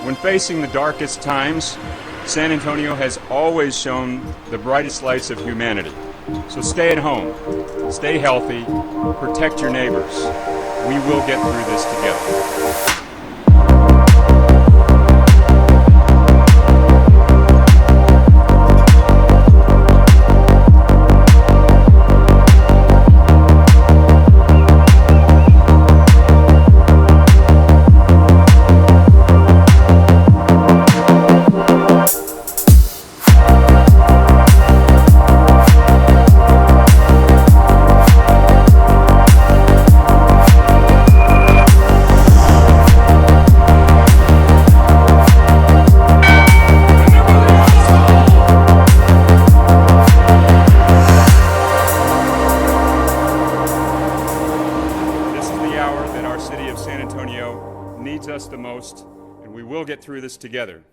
When facing the darkest times, San Antonio has always shown the brightest lights of humanity. So stay at home, stay healthy, protect your neighbors. We will get through this together. That our city of San Antonio needs us the most, and we will get through this together.